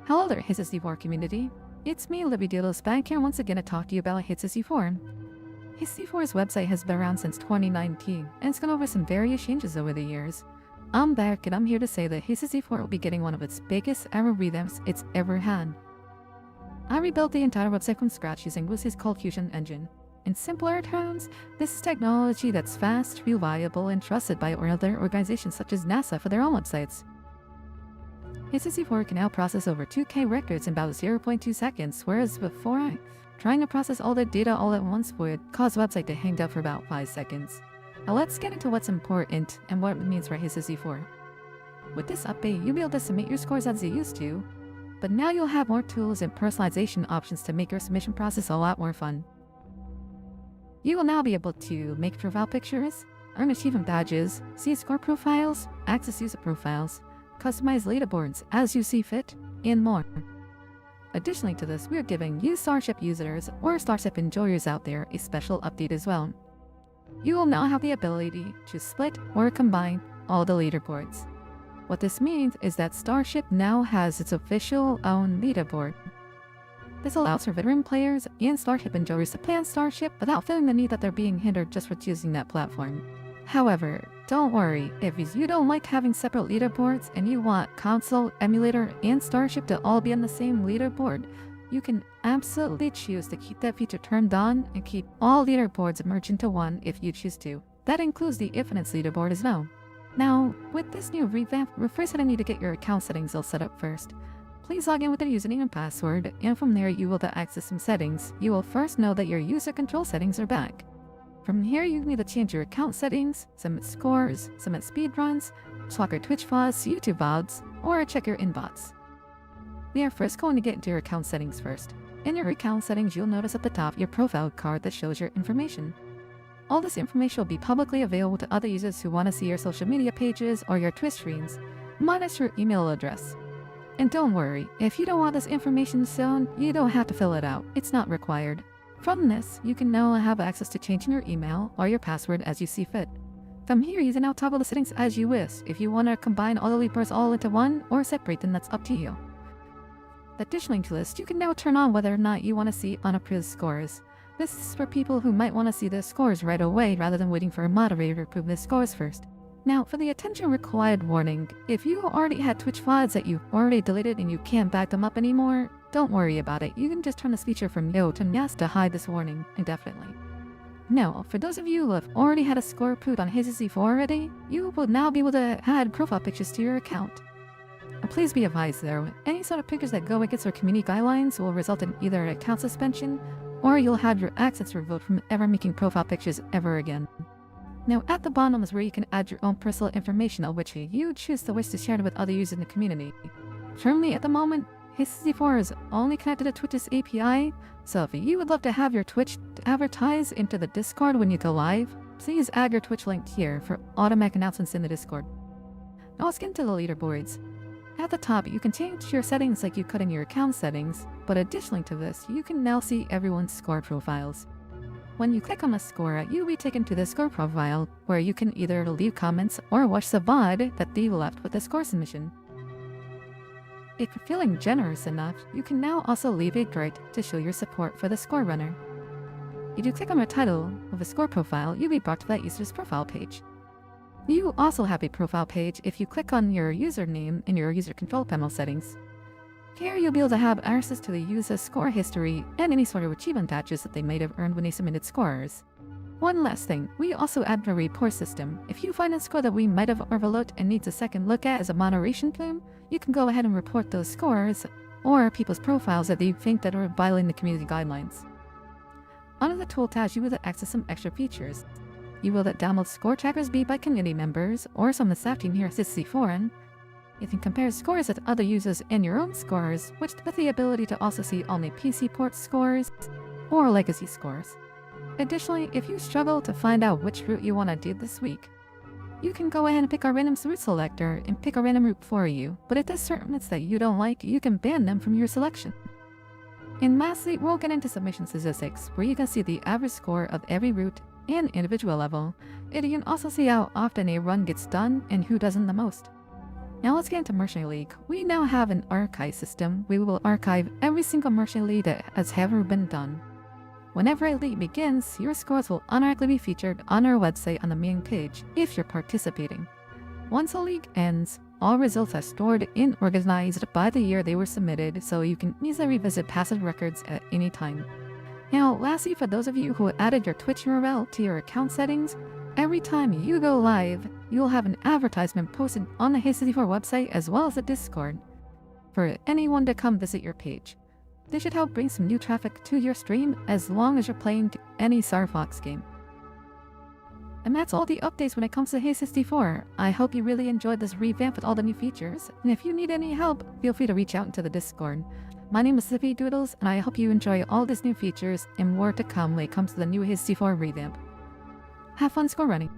Hello there, HIT+64 community. It's me, Libby Delos, back here once again to talk to you about HIT+64. HIT+64's website has been around since 2019, and it's gone over some various changes over the years. I'm back, and I'm here to say that HIT+64 will be getting one of its biggest ever revamps it's ever had. I rebuilt the entire website from scratch using Lucy's Cold Fusion engine. In simpler terms, this is technology that's fast, reliable, and trusted by other organizations such as NASA for their own websites. HIT+64 can now process over 2K records in about 0.2 seconds, whereas before, trying to process all the data all at once would cause the website to hang up for about 5 seconds. Now let's get into what's important and what it means for HIT+64. With this update, you'll be able to submit your scores as you used to, but now you'll have more tools and personalization options to make your submission process a lot more fun. You will now be able to make profile pictures, earn achievement badges, see score profiles, access user profiles, customize leaderboards as you see fit, and more. Additionally to this, we are giving you Starship users or Starship enjoyers out there a special update as well. You will now have the ability to split or combine all the leaderboards. What this means is that Starship now has its official own leaderboard. This allows for veteran players and Starship enjoyers to play on Starship without feeling the need that they're being hindered just for choosing that platform. However, don't worry, if you don't like having separate leaderboards and you want console, emulator, and Starship to all be on the same leaderboard, you can absolutely choose to keep that feature turned on and keep all leaderboards merged into one if you choose to. That includes the Infinite leaderboard as well. Now, with this new revamp, we're first going to need to get your account settings all set up first. Please log in with your username and password, and from there you will access some settings. You will first know that your user control settings are back. From here, you need to change your account settings, submit scores, submit speedruns, swap your Twitch VODs, YouTube VODs, or check your inbox. We are first going to get into your account settings first. In your account settings, you'll notice at the top your profile card that shows your information. All this information will be publicly available to other users who want to see your social media pages or your Twitch streams, minus your email address. And don't worry, if you don't want this information shown, you don't have to fill it out. It's not required. From this, you can now have access to changing your email or your password as you see fit. From here, you can now toggle the settings as you wish. If you want to combine all the leaderboards all into one or separate them, that's up to you. Additionally to this, you can now turn on whether or not you want to see unapproved scores. This is for people who might want to see their scores right away rather than waiting for a moderator to approve their scores first. Now, for the attention required warning, if you already had Twitch VODs that you've already deleted and you can't back them up anymore, don't worry about it. You can just turn this feature from no to yes to hide this warning indefinitely. Now, for those of you who have already had a score approved on HIT+64 already, you will now be able to add profile pictures to your account. And please be advised though, any sort of pictures that go against our community guidelines will result in either an account suspension or you'll have your access revoked from ever making profile pictures ever again. Now at the bottom is where you can add your own personal information of which you choose to wish to share it with other users in the community. Currently at the moment, HIT+64 is only connected to Twitch's API, so if you would love to have your Twitch advertise into the Discord when you go live, please add your Twitch link here for automatic announcements in the Discord. Now let's get into the leaderboards. At the top, you can change your settings like you could in your account settings, but additionally to this, you can now see everyone's score profiles. When you click on a score, you'll be taken to the score profile, where you can either leave comments or watch the VOD that they left with the score submission. If you're feeling generous enough, you can now also leave a grade to show your support for the score runner. If you click on the title of a score profile, you'll be brought to that user's profile page. You also have a profile page if you click on your username in your user control panel settings. Here you'll be able to have access to the user's score history and any sort of achievement badges that they might have earned when they submitted scores. One last thing, we also added a report system. If you find a score that we might have overlooked and needs a second look at as a moderation tool, you can go ahead and report those scores or people's profiles that you think that are violating the community guidelines. Under the tool tab, you will access some extra features. You will download score trackers made by community members or some of the staff team here at HIT+64. You can compare scores with other users and your own scores, with the ability to also see only PC port scores or legacy scores. Additionally, if you struggle to find out which route you want to do this week, you can go ahead and pick our random route selector and pick a random route for you, but if there's certain routes that you don't like, you can ban them from your selection. And lastly, we'll get into submission statistics, where you can see the average score of every route and individual level, and you can also see how often a run gets done and who doesn't the most. Now let's get into Merchant League. We now have an archive system. We will archive every single Merchant League that has ever been done. Whenever a league begins, your scores will automatically be featured on our website on the main page if you're participating. Once a league ends, all results are stored and organized by the year they were submitted, so you can easily revisit past records at any time. Now, lastly, for those of you who added your Twitch URL to your account settings, every time you go live, you'll have an advertisement posted on the HIT+64 website as well as the Discord for anyone to come visit your page. This should help bring some new traffic to your stream as long as you're playing any Star Fox game. And that's all the updates when it comes to HIT+64. I hope you really enjoyed this revamp with all the new features, and if you need any help, feel free to reach out into the Discord. My name is Sippy Doodles, and I hope you enjoy all these new features and more to come when it comes to the new HIT+64 revamp. Have fun score running!